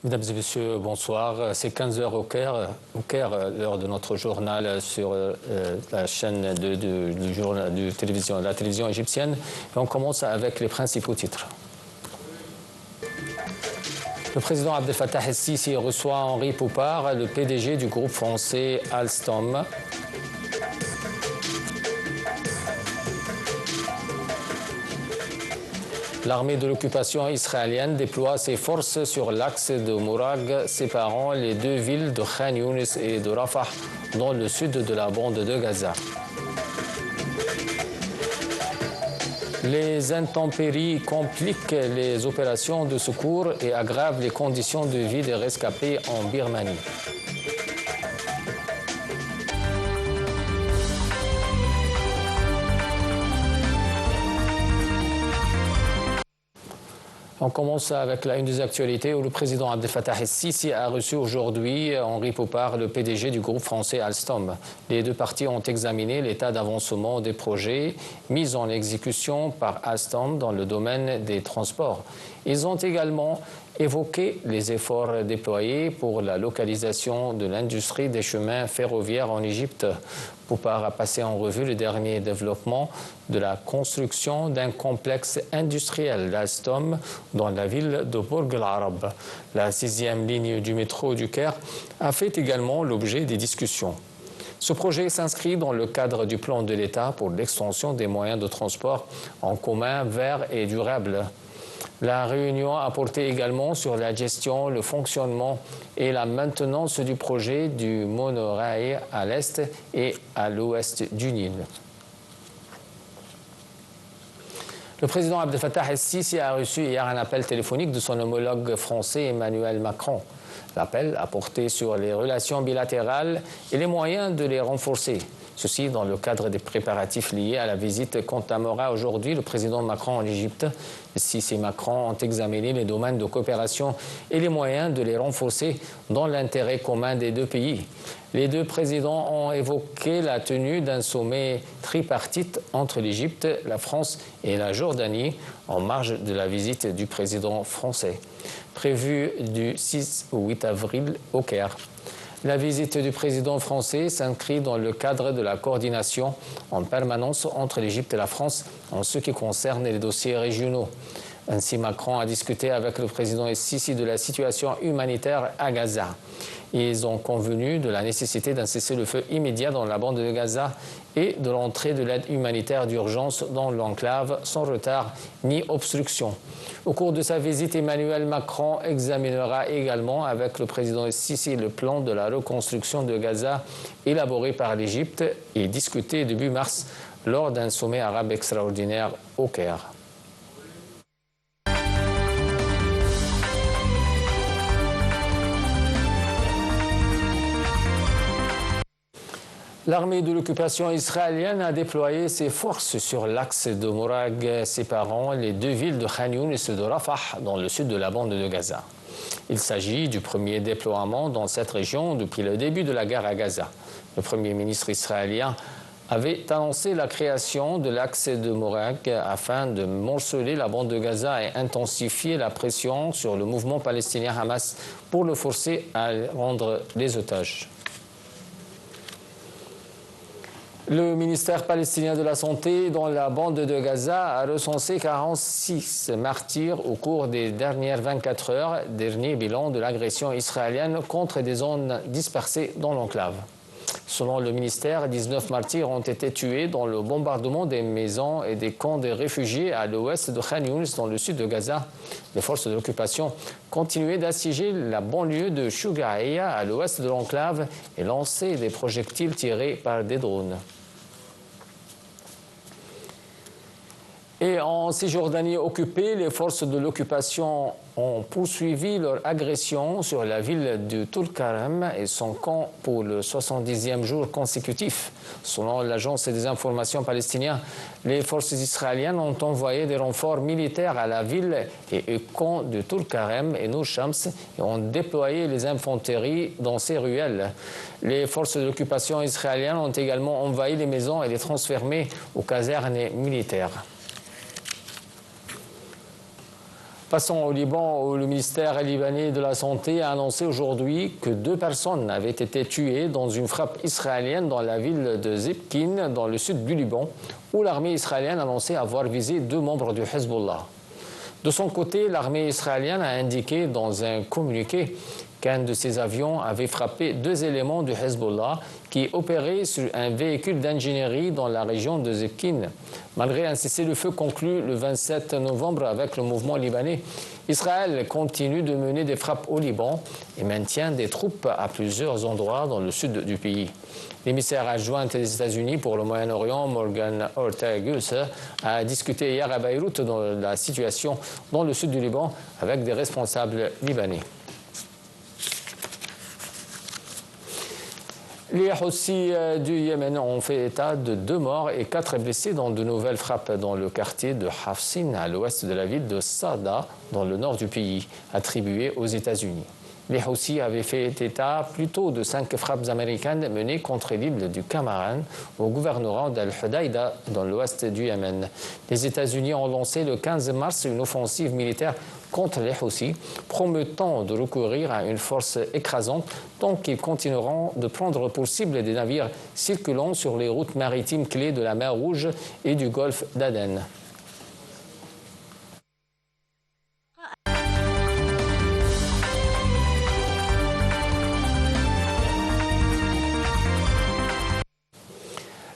Mesdames et messieurs, bonsoir. C'est 15 heures au Caire, l'heure de notre journal sur la chaîne de télévision, la télévision égyptienne. Et on commence avec les principaux titres. Le président Abdel Fattah el-Sisi reçoit Henri Poupart, le PDG du groupe français Alstom. L'armée de l'occupation israélienne déploie ses forces sur l'axe de Mourag, séparant les deux villes de Khan Younis et de Rafah, dans le sud de la bande de Gaza. Les intempéries compliquent les opérations de secours et aggravent les conditions de vie des rescapés en Birmanie. On commence avec la une des actualités où le président Abdel Fattah el-Sisi a reçu aujourd'hui Henri Poupart, le PDG du groupe français Alstom. Les deux parties ont examiné l'état d'avancement des projets mis en exécution par Alstom dans le domaine des transports. Ils ont également évoqué les efforts déployés pour la localisation de l'industrie des chemins ferroviaires en Égypte. Poupart a passé en revue le dernier développement de la construction d'un complexe industriel d'Alstom dans la ville de Bourg El Arab. La 6e ligne du métro du Caire a fait également l'objet des discussions. Ce projet s'inscrit dans le cadre du plan de l'État pour l'extension des moyens de transport en commun verts et durables. La réunion a porté également sur la gestion, le fonctionnement et la maintenance du projet du monorail à l'est et à l'ouest du Nil. Le président Abdel Fattah el-Sisi a reçu hier un appel téléphonique de son homologue français Emmanuel Macron. L'appel a porté sur les relations bilatérales et les moyens de les renforcer. Ceci dans le cadre des préparatifs liés à la visite qu'entamera aujourd'hui le président Macron en Égypte. Sisi et Macron ont examiné les domaines de coopération et les moyens de les renforcer dans l'intérêt commun des deux pays. Les deux présidents ont évoqué la tenue d'un sommet tripartite entre l'Égypte, la France et la Jordanie en marge de la visite du président français, prévue du 6 au 8 avril au Caire. La visite du président français s'inscrit dans le cadre de la coordination en permanence entre l'Égypte et la France en ce qui concerne les dossiers régionaux. Ainsi, Macron a discuté avec le président el-Sisi de la situation humanitaire à Gaza. Ils ont convenu de la nécessité d'un cessez-le-feu immédiat dans la bande de Gaza et de l'entrée de l'aide humanitaire d'urgence dans l'enclave sans retard ni obstruction. Au cours de sa visite, Emmanuel Macron examinera également avec le président el-Sisi le plan de la reconstruction de Gaza élaboré par l'Égypte et discuté début mars lors d'un sommet arabe extraordinaire au Caire. L'armée de l'occupation israélienne a déployé ses forces sur l'axe de Mourag séparant les deux villes de Khan Younis et de Rafah dans le sud de la bande de Gaza. Il s'agit du premier déploiement dans cette région depuis le début de la guerre à Gaza. Le Premier ministre israélien avait annoncé la création de l'axe de Mourag afin de morceler la bande de Gaza et intensifier la pression sur le mouvement palestinien Hamas pour le forcer à rendre les otages. Le ministère palestinien de la Santé dans la bande de Gaza a recensé 46 martyrs au cours des dernières 24 heures, dernier bilan de l'agression israélienne contre des zones dispersées dans l'enclave. Selon le ministère, 19 martyrs ont été tués dans le bombardement des maisons et des camps de réfugiés à l'ouest de Khan Younis dans le sud de Gaza. Les forces de l'occupation continuaient d'assiéger la banlieue de Shougaïa à l'ouest de l'enclave et lancer des projectiles tirés par des drones. Et en Cisjordanie occupée, les forces de l'occupation ont poursuivi leur agression sur la ville de Tulkarem et son camp pour le 70e jour consécutif. Selon l'agence des informations palestiniennes, les forces israéliennes ont envoyé des renforts militaires à la ville et au camp de Tulkarem et Nour Shams et ont déployé les infanteries dans ces ruelles. Les forces de l'occupation israélienne ont également envahi les maisons et les transformées aux casernes militaires. Passons au Liban, où le ministère libanais de la Santé a annoncé aujourd'hui que 2 personnes avaient été tuées dans une frappe israélienne dans la ville de Zibkin, dans le sud du Liban, où l'armée israélienne a annoncé avoir visé 2 membres du Hezbollah. De son côté, l'armée israélienne a indiqué dans un communiqué qu'un de ses avions avait frappé 2 éléments du Hezbollah qui opéraient sur un véhicule d'ingénierie dans la région de Zibkin. Malgré un cessez-le-feu conclu le 27 novembre avec le mouvement libanais, Israël continue de mener des frappes au Liban et maintient des troupes à plusieurs endroits dans le sud du pays. L'émissaire adjointe des États-Unis pour le Moyen-Orient, Morgan Ortagus, a discuté hier à Beyrouth de la situation dans le sud du Liban avec des responsables libanais. Les Houthis du Yémen ont fait état de 2 morts et 4 blessés dans de nouvelles frappes dans le quartier de Hafsin, à l'ouest de la ville de Saada, dans le nord du pays, attribuées aux États-Unis. Les Houthis avaient fait état plus tôt de 5 frappes américaines menées contre l'île du Kamaran, au gouvernorat d'Al-Hudaïda, dans l'ouest du Yémen. Les États-Unis ont lancé le 15 mars une offensive militaire contre les Houthis, promettant de recourir à une force écrasante tant qu'ils continueront de prendre pour cible des navires circulant sur les routes maritimes clés de la mer Rouge et du golfe d'Aden.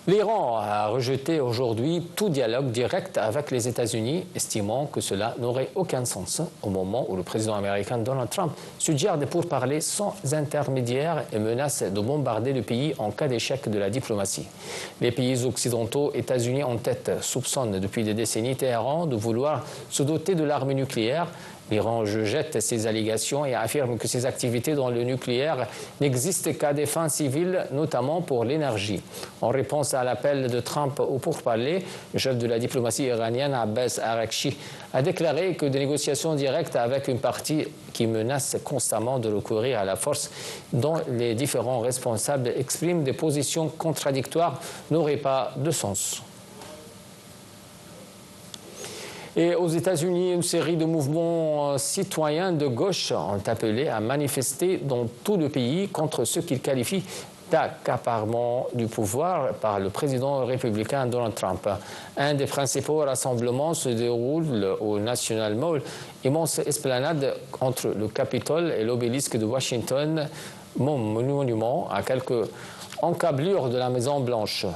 L'Iran a rejeté aujourd'hui tout dialogue direct avec les États-Unis, estimant que cela n'aurait aucun sens au moment où le président américain Donald Trump suggère des pourparlers sans intermédiaire et menace de bombarder le pays en cas d'échec de la diplomatie. Les pays occidentaux, États-Unis en tête, soupçonnent depuis des décennies Téhéran de vouloir se doter de l'arme nucléaire. L'Iran rejette ces allégations et affirme que ses activités dans le nucléaire n'existent qu'à des fins civiles, notamment pour l'énergie. En réponse à l'appel de Trump au pourparlers, le chef de la diplomatie iranienne, Abbas Araghchi, a déclaré que des négociations directes avec une partie qui menace constamment de recourir à la force, dont les différents responsables expriment des positions contradictoires, n'auraient pas de sens. Et aux États-Unis, une série de mouvements citoyens de gauche ont appelé à manifester dans tout le pays contre ce qu'ils qualifient d'accaparement du pouvoir par le président républicain Donald Trump. Un des principaux rassemblements se déroule au National Mall, immense esplanade entre le Capitole et l'obélisque de Washington, monument à quelques encablures de la Maison-Blanche.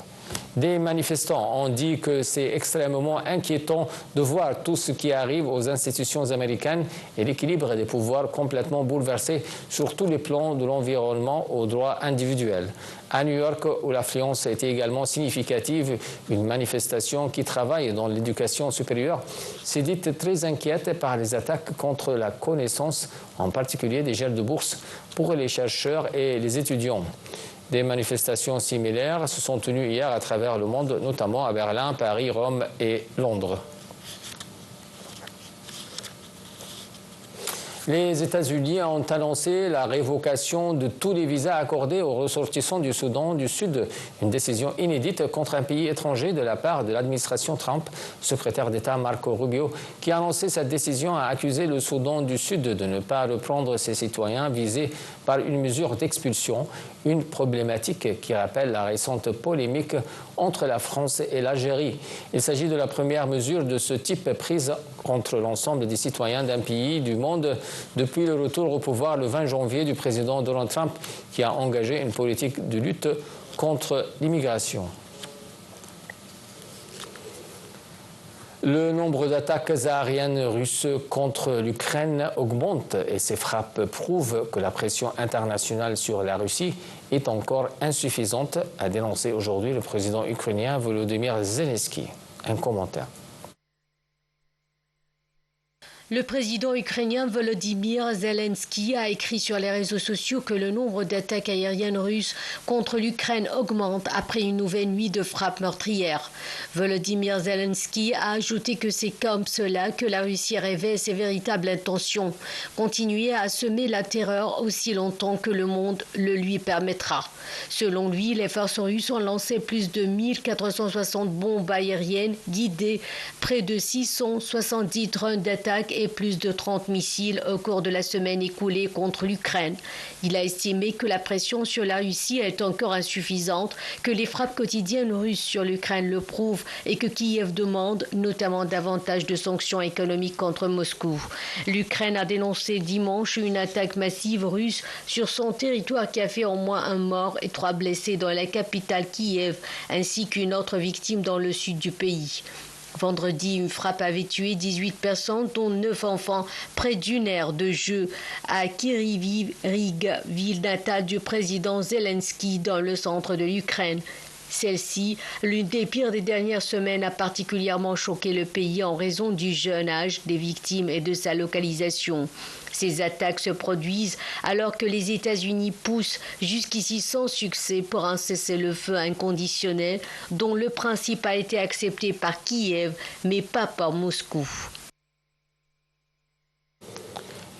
Des manifestants ont dit que c'est extrêmement inquiétant de voir tout ce qui arrive aux institutions américaines et l'équilibre des pouvoirs complètement bouleversé sur tous les plans de l'environnement aux droits individuels. À New York, où l'affluence était également significative, une manifestation qui travaille dans l'éducation supérieure s'est dite très inquiète par les attaques contre la connaissance, en particulier des gels de bourse pour les chercheurs et les étudiants. Des manifestations similaires se sont tenues hier à travers le monde, notamment à Berlin, Paris, Rome et Londres. Les États-Unis ont annoncé la révocation de tous les visas accordés aux ressortissants du Soudan du Sud, une décision inédite contre un pays étranger de la part de l'administration Trump. Le secrétaire d'État Marco Rubio, qui a annoncé cette décision, a accusé le Soudan du Sud de ne pas reprendre ses citoyens visés par une mesure d'expulsion, une problématique qui rappelle la récente polémique entre la France et l'Algérie. Il s'agit de la première mesure de ce type prise contre l'ensemble des citoyens d'un pays du monde depuis le retour au pouvoir le 20 janvier du président Donald Trump, qui a engagé une politique de lutte contre l'immigration. Le nombre d'attaques aériennes russes contre l'Ukraine augmente et ces frappes prouvent que la pression internationale sur la Russie est encore insuffisante, a dénoncé aujourd'hui le président ukrainien Volodymyr Zelensky. Un commentaire. Le président ukrainien Volodymyr Zelensky a écrit sur les réseaux sociaux que le nombre d'attaques aériennes russes contre l'Ukraine augmente après une nouvelle nuit de frappes meurtrières. Volodymyr Zelensky a ajouté que c'est comme cela que la Russie révèle ses véritables intentions, continuer à semer la terreur aussi longtemps que le monde le lui permettra. Selon lui, les forces russes ont lancé plus de 1460 bombes aériennes guidées, près de 670 drones d'attaque et plus de 30 missiles au cours de la semaine écoulée contre l'Ukraine. Il a estimé que la pression sur la Russie est encore insuffisante, que les frappes quotidiennes russes sur l'Ukraine le prouvent et que Kiev demande notamment davantage de sanctions économiques contre Moscou. L'Ukraine a dénoncé dimanche une attaque massive russe sur son territoire qui a fait au moins un mort et 3 blessés dans la capitale Kiev, ainsi qu'une autre victime dans le sud du pays. Vendredi, une frappe avait tué 18 personnes, dont 9 enfants, près d'une aire de jeu à Kryvyi Rih, ville natale du président Zelensky, dans le centre de l'Ukraine. Celle-ci, l'une des pires des dernières semaines, a particulièrement choqué le pays en raison du jeune âge des victimes et de sa localisation. Ces attaques se produisent alors que les États-Unis poussent jusqu'ici sans succès pour un cessez-le-feu inconditionnel dont le principe a été accepté par Kiev mais pas par Moscou.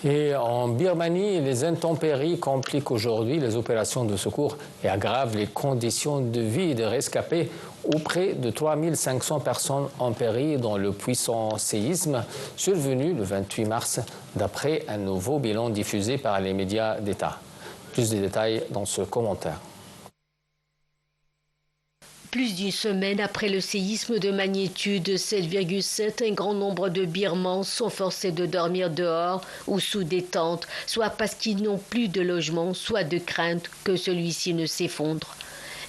Et en Birmanie, les intempéries compliquent aujourd'hui les opérations de secours et aggravent les conditions de vie des rescapés où près de 3500 personnes ont péri dans le puissant séisme survenu le 28 mars, d'après un nouveau bilan diffusé par les médias d'État. Plus de détails dans ce commentaire. Plus d'une semaine après le séisme de magnitude 7,7, un grand nombre de Birmans sont forcés de dormir dehors ou sous des tentes, soit parce qu'ils n'ont plus de logement, soit de crainte que celui-ci ne s'effondre.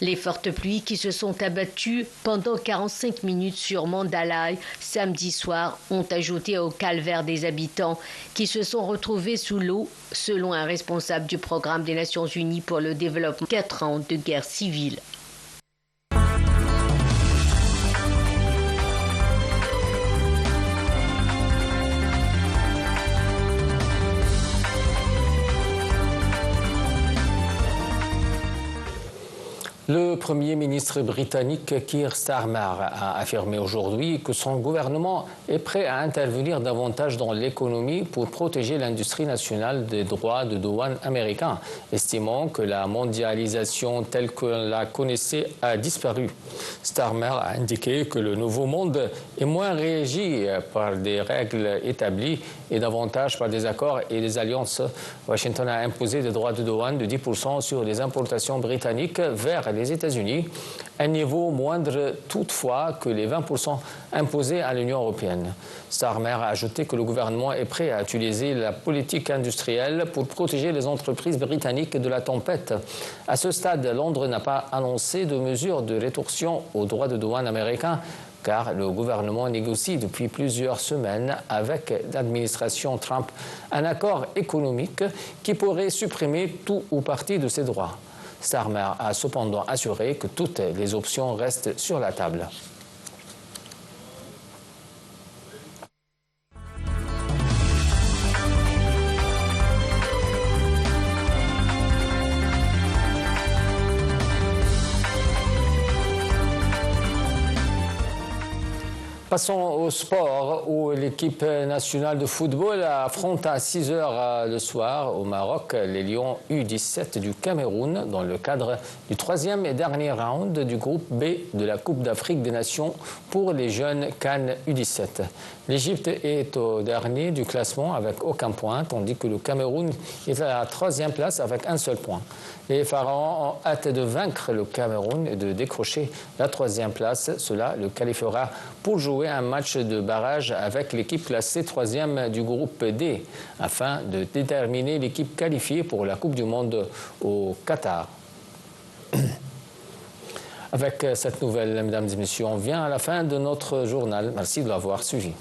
Les fortes pluies qui se sont abattues pendant 45 minutes sur Mandalay samedi soir ont ajouté au calvaire des habitants qui se sont retrouvés sous l'eau, selon un responsable du programme des Nations Unies pour le développement. 4 ans de guerre civile. Le Premier ministre britannique Keir Starmer a affirmé aujourd'hui que son gouvernement est prêt à intervenir davantage dans l'économie pour protéger l'industrie nationale des droits de douane américains, estimant que la mondialisation telle qu'on la connaissait a disparu. Starmer a indiqué que le nouveau monde est moins régi par des règles établies et davantage par des accords et des alliances. Washington a imposé des droits de douane de 10% sur les importations britanniques vers les États-Unis, un niveau moindre toutefois que les 20% imposés à l'Union européenne. Starmer a ajouté que le gouvernement est prêt à utiliser la politique industrielle pour protéger les entreprises britanniques de la tempête. À ce stade, Londres n'a pas annoncé de mesures de rétorsion aux droits de douane américains, car le gouvernement négocie depuis plusieurs semaines avec l'administration Trump un accord économique qui pourrait supprimer tout ou partie de ces droits. Starmer a cependant assuré que toutes les options restent sur la table. Passons au sport où l'équipe nationale de football affronte à 6 h le soir au Maroc les Lions U17 du Cameroun dans le cadre du 3e et dernier round du groupe B de la Coupe d'Afrique des Nations pour les jeunes CAN U17. L'Égypte est au dernier du classement avec aucun point, tandis que le Cameroun est à la 3e place avec un seul point. Les Pharaons ont hâte de vaincre le Cameroun et de décrocher la 3e place. Cela le qualifiera pour jouer un match de barrage avec l'équipe classée 3e du groupe D, afin de déterminer l'équipe qualifiée pour la Coupe du Monde au Qatar. Avec cette nouvelle, mesdames et messieurs, on vient à la fin de notre journal. Merci de l'avoir suivi.